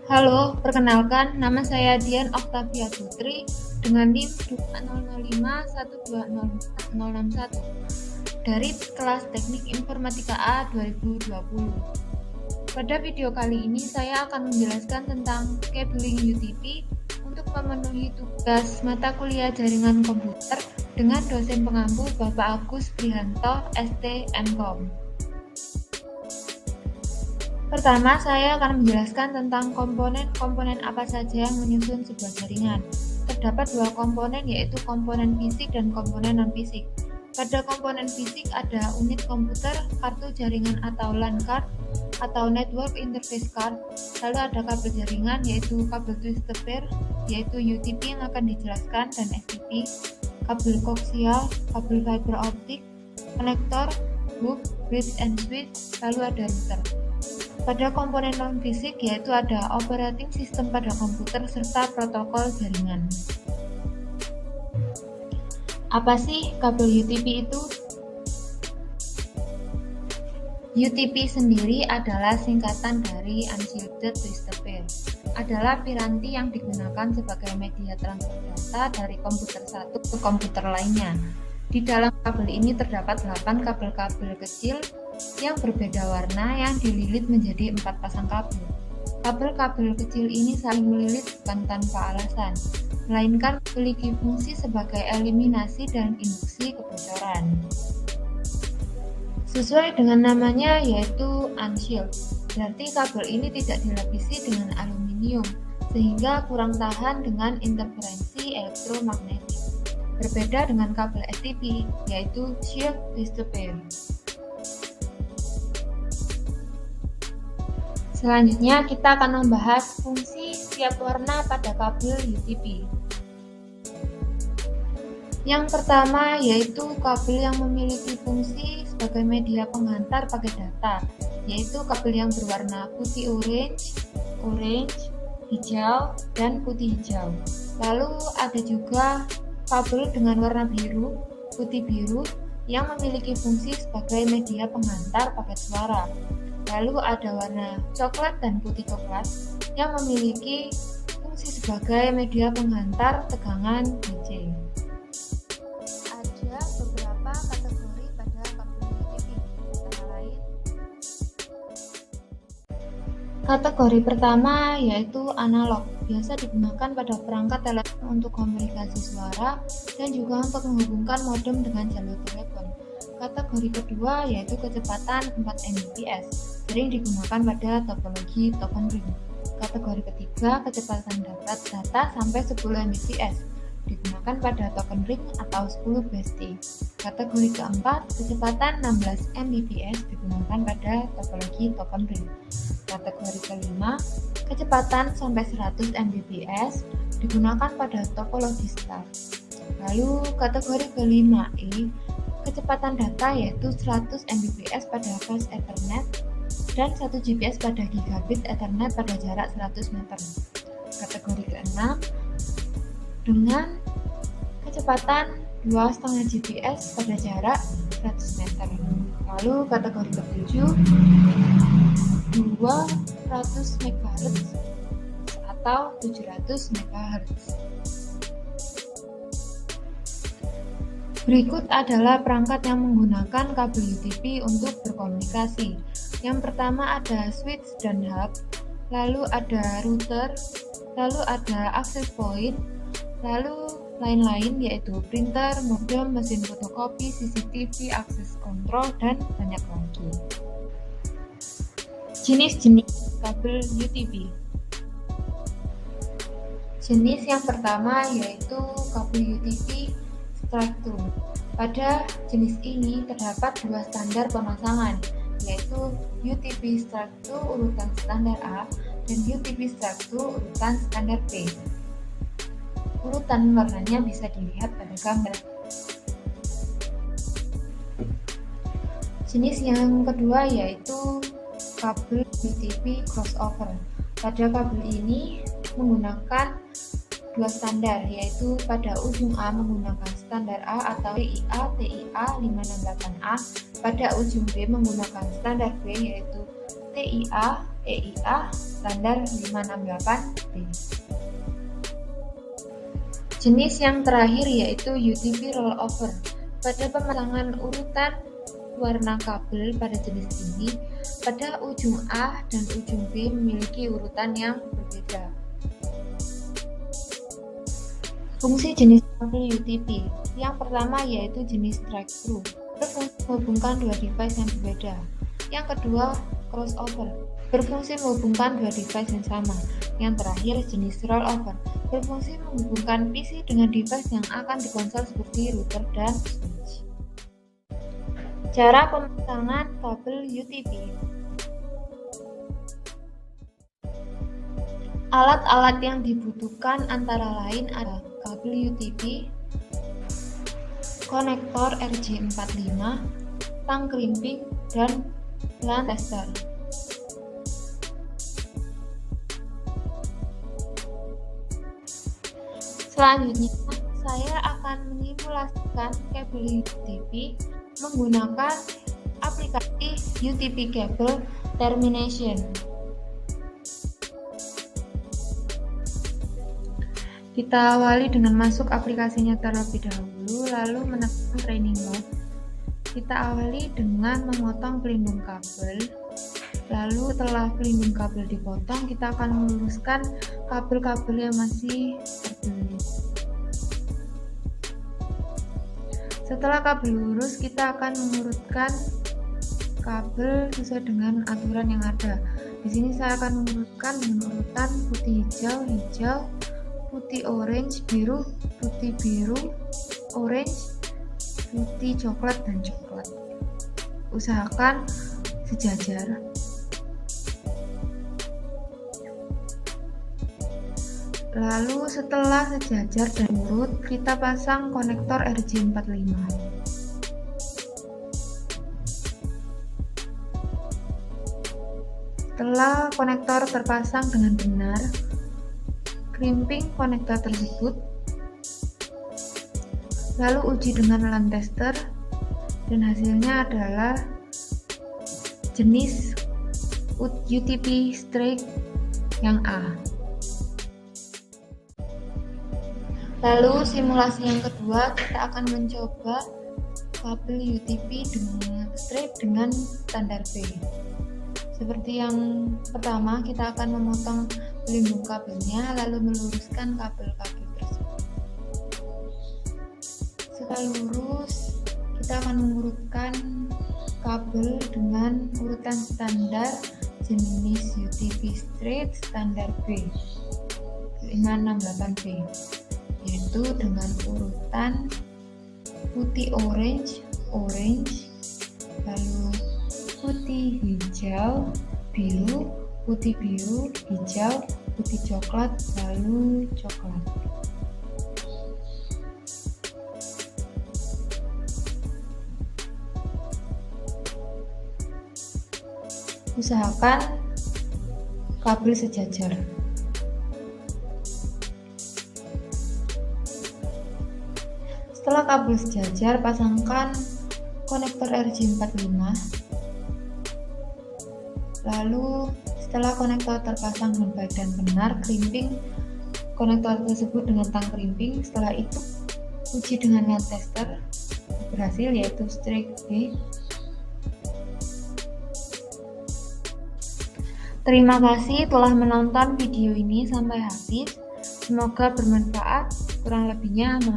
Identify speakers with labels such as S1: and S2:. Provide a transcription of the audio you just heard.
S1: Halo, perkenalkan nama saya Dian Oktavia Putri dengan NIM 20051206061 dari kelas Teknik Informatika A 2020. Pada video kali ini saya akan menjelaskan tentang cabling UTP untuk memenuhi tugas mata kuliah jaringan komputer dengan dosen pengampu Bapak Agus Prihanto, ST MKOM. Pertama, saya akan menjelaskan tentang komponen-komponen apa saja yang menyusun sebuah jaringan. Terdapat dua komponen, yaitu komponen fisik dan komponen non-fisik. Pada komponen fisik ada unit komputer, kartu jaringan atau LAN card, atau network interface card. Lalu ada kabel jaringan, yaitu kabel twisted pair, yaitu UTP yang akan dijelaskan, dan FTP, kabel koaksial, kabel fiber optik, konektor, hub, bridge and switch, lalu ada router. Pada komponen non-fisik yaitu ada operating system pada komputer serta protokol jaringan. Apa sih kabel UTP itu? UTP sendiri adalah singkatan dari Unshielded Twisted Pair. Adalah piranti yang digunakan sebagai media transfer data dari komputer satu ke komputer lainnya. Di dalam kabel ini terdapat 8 kabel-kabel kecil yang berbeda warna yang dililit menjadi 4 pasang kabel. Kabel-kabel kecil ini saling melilit bukan tanpa alasan, melainkan memiliki fungsi sebagai eliminasi dan induksi kebocoran. Sesuai dengan namanya yaitu unshielded, berarti kabel ini tidak dilapisi dengan aluminium sehingga kurang tahan dengan interferensi elektromagnetik. Berbeda dengan kabel STP yaitu shielded twisted pair. Selanjutnya kita akan membahas fungsi setiap warna pada kabel UTP. Yang pertama yaitu kabel yang memiliki fungsi sebagai media penghantar paket data, yaitu kabel yang berwarna putih orange, hijau, dan putih hijau. Lalu ada juga kabel dengan warna biru, putih biru, yang memiliki fungsi sebagai media penghantar paket suara. Lalu ada warna coklat dan putih coklat yang memiliki fungsi sebagai media penghantar tegangan DC. Ada beberapa kategori pada kabel UTP, antara lain kategori pertama yaitu analog, biasa digunakan pada perangkat telepon untuk komunikasi suara dan juga untuk menghubungkan modem dengan jalur telepon. Kategori kedua yaitu kecepatan 4 Mbps, sering digunakan pada topologi token ring. Kategori ketiga kecepatan dapat data sampai 10 Mbps, digunakan pada token ring atau 10 BSD. Kategori keempat kecepatan 16 Mbps, digunakan pada topologi token ring. Kategori kelima kecepatan sampai 100 Mbps, digunakan pada topologi star. Lalu kategori kelima kecepatan data yaitu 100 Mbps pada fast Ethernet dan 1 Gbps pada gigabit Ethernet pada jarak 100 meter. Kategori keenam dengan kecepatan 2,5 Gbps pada jarak 100 meter. Lalu kategori ketujuh 200 MHz atau 700 MHz. Berikut adalah perangkat yang menggunakan kabel UTP untuk berkomunikasi. Yang pertama ada switch dan hub, lalu ada router, lalu ada access point, lalu lain-lain yaitu printer, modem, mesin fotokopi, CCTV, access control, dan banyak lagi. Jenis-jenis kabel UTP. Jenis yang pertama yaitu kabel UTP strike through. Pada jenis ini terdapat dua standar pemasangan, yaitu UTP strike through urutan standar A dan UTP strike through urutan standar B. Urutan warnanya bisa dilihat pada gambar. Jenis yang kedua yaitu kabel UTP crossover. Pada kabel ini menggunakan dua standar, yaitu pada ujung A menggunakan standar A atau TIA 568A, pada ujung B menggunakan standar B yaitu TIA EIA standar 568B. Jenis yang terakhir yaitu UTP rollover. Pada pemasangan urutan warna kabel pada jenis ini, pada ujung A dan ujung B memiliki urutan yang berbeda. Fungsi jenis kabel UTP yang pertama yaitu jenis drive-thru, berfungsi menghubungkan dua device yang berbeda. Yang kedua, crossover, berfungsi menghubungkan dua device yang sama. Yang terakhir, jenis rollover, berfungsi menghubungkan PC dengan device yang akan dikonsol seperti router dan switch. Cara pemasangan kabel UTP. Alat-alat yang dibutuhkan antara lain adalah kabel UTP, konektor RJ45, tang crimping, dan LAN tester. Selanjutnya, saya akan menyimulasikan kabel UTP menggunakan aplikasi UTP Cable Termination. Kita awali dengan masuk aplikasinya terlebih dahulu, lalu menekan training mode. Kita awali dengan memotong pelindung kabel. Lalu setelah pelindung kabel dipotong, kita akan meluruskan kabel-kabel yang masih terbelit. Setelah kabel lurus, kita akan mengurutkan kabel sesuai dengan aturan yang ada. Di sini saya akan mengurutkan dengan urutan putih hijau, hijau, putih orange, biru, putih biru, orange, putih coklat, dan coklat. Usahakan sejajar. Lalu setelah sejajar dan urut, kita pasang konektor RJ45. Setelah konektor terpasang dengan benar, crimping konektor tersebut, lalu uji dengan LAN tester, dan hasilnya adalah jenis UTP straight yang A. Lalu simulasi yang kedua, kita akan mencoba kabel UTP dengan strip dengan standar B. Seperti yang pertama, kita akan memotong pelindung kabelnya, lalu meluruskan kabel-kabel tersebut. Setelah lurus, kita akan mengurutkan kabel dengan urutan standar jenis UTP straight standar B 568B, yaitu dengan urutan putih orange, lalu putih hijau, biru, putih biru, hijau, putih coklat, lalu coklat. Usahakan kabel sejajar. Setelah kabel sejajar, pasangkan konektor RJ45. Lalu setelah konektor terpasang dengan baik dan benar, crimping konektor tersebut dengan tang crimping. Setelah itu uji dengan LAN tester, berhasil, yaitu straight B. Terima kasih telah menonton video ini sampai habis. Semoga bermanfaat. Kurang lebihnya mohon